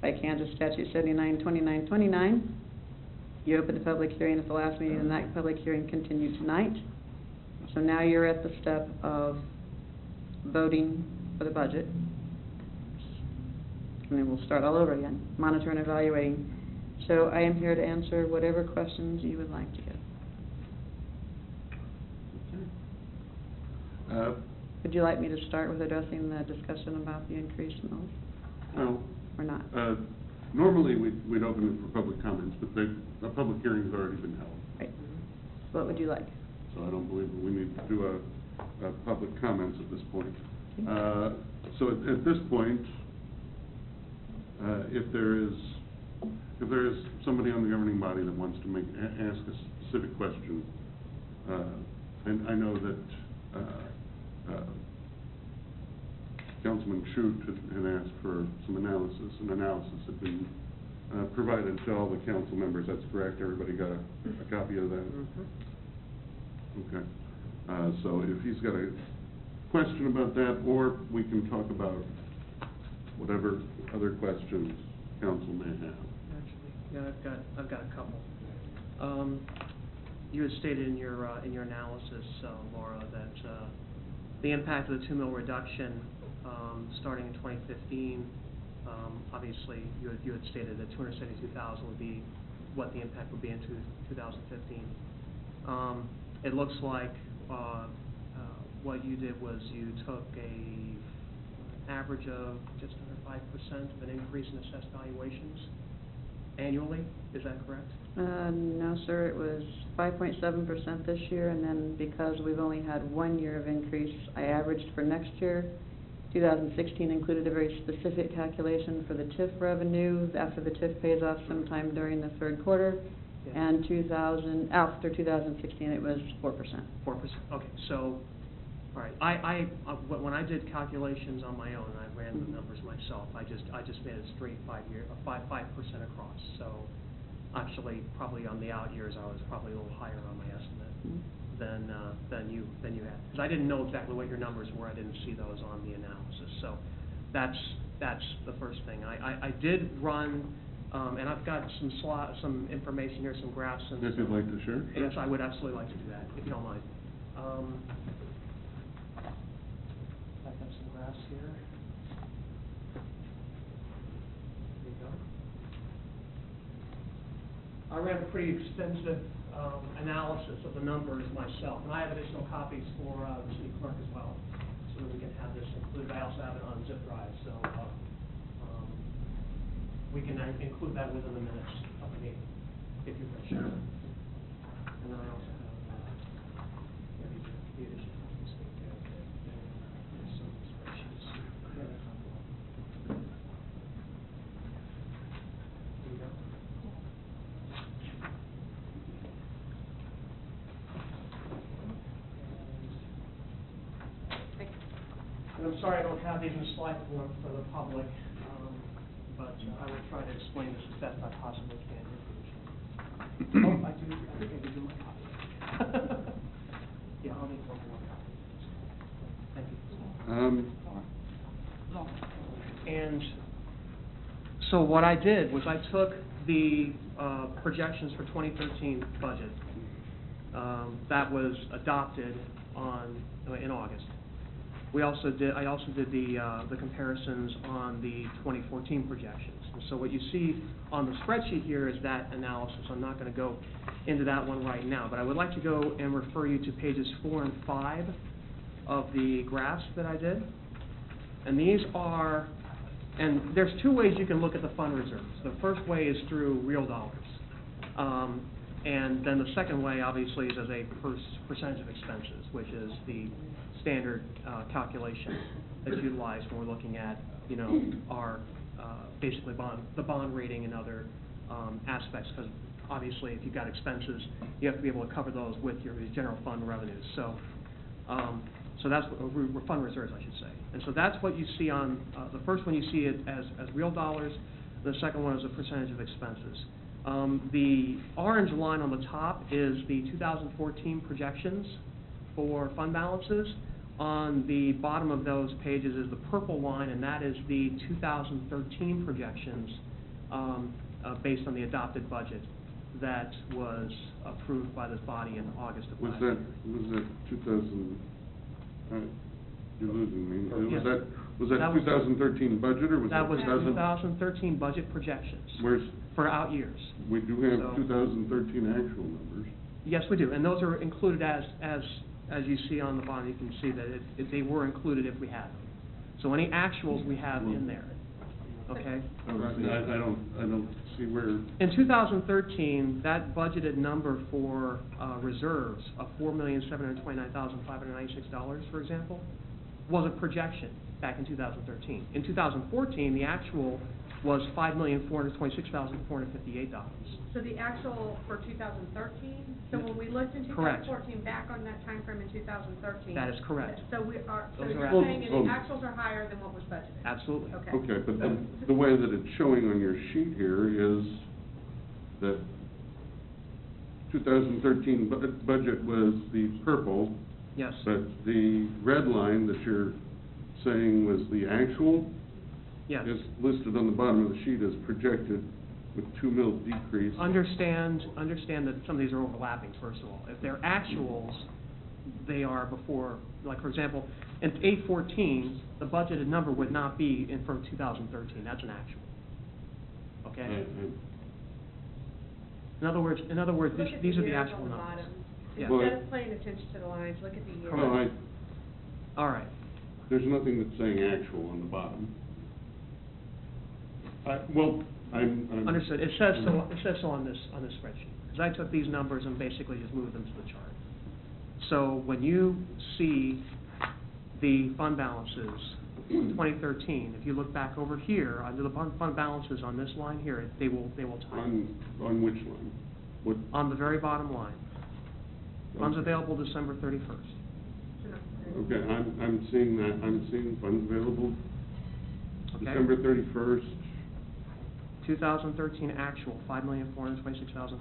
by Kansas Statute 79-29-29. You opened the public hearing at the last meeting, and that public hearing continued tonight. So now you're at the step of voting for the budget. And then we'll start all over again, monitor and evaluating. So I am here to answer whatever questions you would like to get. Would you like me to start with addressing the discussion about the increased mills? No. Or not? Normally we'd open it for public comments, but the public hearing's already been held. Right. What would you like? So I don't believe that we need to do a public comments at this point. So at this point, if there is somebody on the governing body that wants to ask a specific question, and I know that Councilman Shute had asked for some analysis, and analysis had been provided to all the council members. That's correct. Everybody got a copy of that? Mm-hmm. Okay. So if he's got a question about that, or we can talk about whatever other questions council may have. Actually, yeah, I've got a couple. You had stated in your analysis, Laura, that the impact of the 2 mil reduction starting in 2015, obviously you had stated that 272,000 would be what the impact would be in 2015. It looks like what you did was you took an average of just under 5% of an increase in assessed valuations annually. Is that correct? No, sir. It was 5.7% this year, and then because we've only had 1 year of increase, I averaged for next year. 2016 included a very specific calculation for the TIF revenue after the TIF pays off sometime during the third quarter, yeah. And after 2016 it was 4%. 4%. Okay, so all right. When I did calculations on my own, I ran the numbers myself. I just made it straight 5% across. So actually, probably on the out years, I was probably a little higher on my estimate than you had, because I didn't know exactly what your numbers were. I didn't see those on the analysis. So that's the first thing. I did run, and I've got some information here, some graphs. And if you'd like to share. Yes, I would absolutely like to do that, if you don't mind. I've got some graphs here. There you go. I ran a pretty extensive analysis of the numbers myself, and I have additional copies for the city clerk as well, so that we can have this included. I also have it on zip drive, so we can include that within the minutes of the meeting, if you wish. And then I also have the additional copies. There's some spreadsheets. There you go. And I'm sorry I don't have these in slide form for the public, but I will try to explain this as best I possibly can. Oh, I think I did do my copy. Yeah, I'll need one more copy. Thank you. And so what I did was I took the projections for 2013 budget that was adopted in August. I also did the comparisons on the 2014 projections. And so what you see on the spreadsheet here is that analysis. I'm not going to go into that one right now, but I would like to go and refer you to pages 4 and 5 of the graphs that I did. And these are, and there's 2 ways you can look at the fund reserves. The first way is through real dollars. And then the second way, obviously, is as a percentage of expenses, which is the standard calculation that's utilized when we're looking at, our basically the bond rating and other aspects. Because obviously, if you've got expenses, you have to be able to cover those with your general fund revenues. So, so that's what fund reserves, I should say. And so that's what you see on the first one. You see it as real dollars. The second one is a percentage of expenses. The orange line on the top is the 2014 projections for fund balances. on the bottom of those pages is the purple line, and that is the 2013 projections based on the adopted budget that was approved by this body in August of last year. Was that 2000, you're losing me. Yes. Was that 2013 budget, or was that 2013 budget projections Where's, for out years. we do have So- 2013 actual numbers. Yes, we do, and those are included as you see on the bottom. You can see that they were included if we had them. So any actuals we have in there, okay? I don't see where, In 2013, that budgeted number for reserves of $4,729,596, for example, was a projection back in 2013. In 2014, the actual was $5,426,458. So the actual for 2013, so when we looked in Correct. 2014, back on that time frame in 2013. That is correct. So we are, so Those you're are saying actuals. the actuals are higher than what was budgeted? Absolutely. Okay. okay, but the way that it's showing on your sheet here is that 2013 budget was the purple, Yes. but the red line that you're saying was the actual Yes. is listed on the bottom of the sheet as projected with 2 mil decrease. Understand that some of these are overlapping, first of all. If they're actuals, they are before, like, for example, in 814, the budgeted number would not be in for 2013. That's an actual. Okay? In other words, Look at these are the years actual on the numbers. bottom. Yeah. Instead of paying attention to the lines, look at the years. No, All right. there's nothing that's saying actual on the bottom. I'm. Understood. It says so on this spreadsheet. Because I took these numbers and basically just moved them to the chart. So when you see the fund balances in 2013, if you look back over here, under the fund balances on this line here, they will tie. On which line? What? On the very bottom line. Funds available December 31st. Okay, I'm seeing that, I'm seeing funds available Okay. December 31st. 2013 actual, $5,426,458.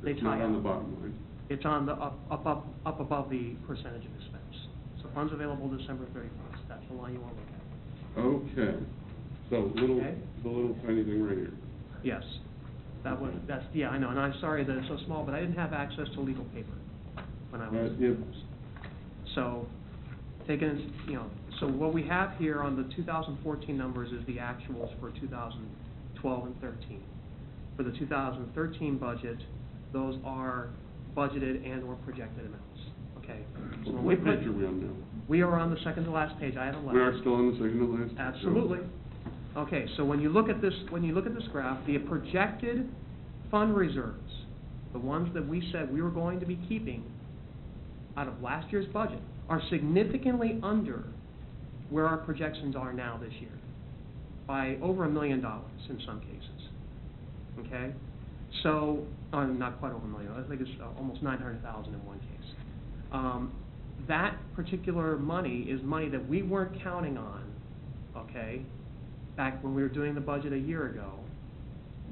They It's tie not on the up. bottom line. It's on the up above the percentage of expense. So funds available December 31st. That's the line you want to look at. Okay, so the Okay. little tiny thing right here. Yes. Yeah, I know, and I'm sorry that it's so small, but I didn't have access to legal paper when I was. Yeah. So, so what we have here on the 2014 numbers is the actuals for 2012 and 13. For the 2013 budget, those are budgeted and or projected amounts, okay? So when we What put, page are we on now? we are on the second to last page, I have 11. We are still on the second to last? Absolutely. Okay, so when you look at this graph, the projected fund reserves, the ones that we said we were going to be keeping out of last year's budget, are significantly under where our projections are now this year, by over $1 million in some cases, okay? So, not quite over $1 million, I think it's almost $900,000 in one case. That particular money is money that we weren't counting on, okay, back when we were doing the budget a year ago.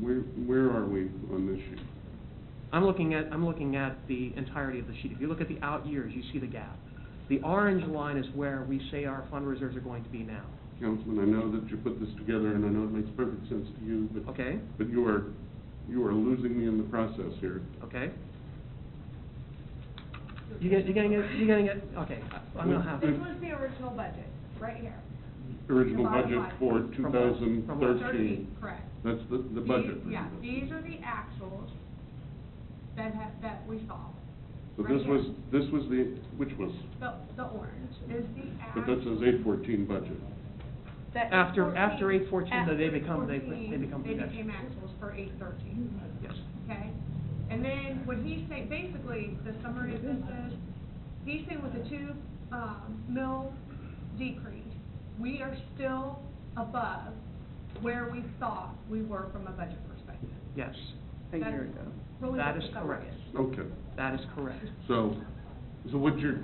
Where are we on this sheet? I'm looking at the entirety of the sheet. If you look at the out years, you see the gap. The orange line is where we say our fund reserves are going to be now. Councilman, I know that you put this together, and I know it makes perfect sense to you, but. Okay. But you are losing me in the process here. Okay? You getting it? Okay, I'm gonna have. This was the original budget, right here. Original The bottom budget line. for From 2013. Correct. That's the budget. Yeah, these are the actuals that we saw. So right this here. was which was? The orange is the But that says 814 budget. After 814, they become They projections. became actuals for 813. Yes. Okay? And then what he's saying, basically, the summary of this is, he's saying with the 2 mil decrease, we are still above where we thought we were from a budget perspective. Yes, A year ago. Really that what is the summary correct. is. Okay. That is correct. So what you're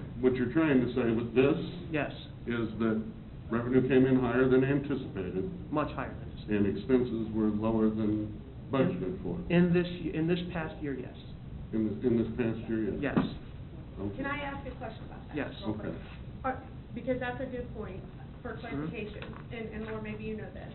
trying to say with this Yes, is that revenue came in higher than anticipated, much higher than this. and expenses were lower than budgeted for. In this past year, yes. In this past year, yes. Yes. Okay. Can I ask a question about that? Yes. real quick? Okay. Because that's a good point for clarification, and Laura, maybe you know this.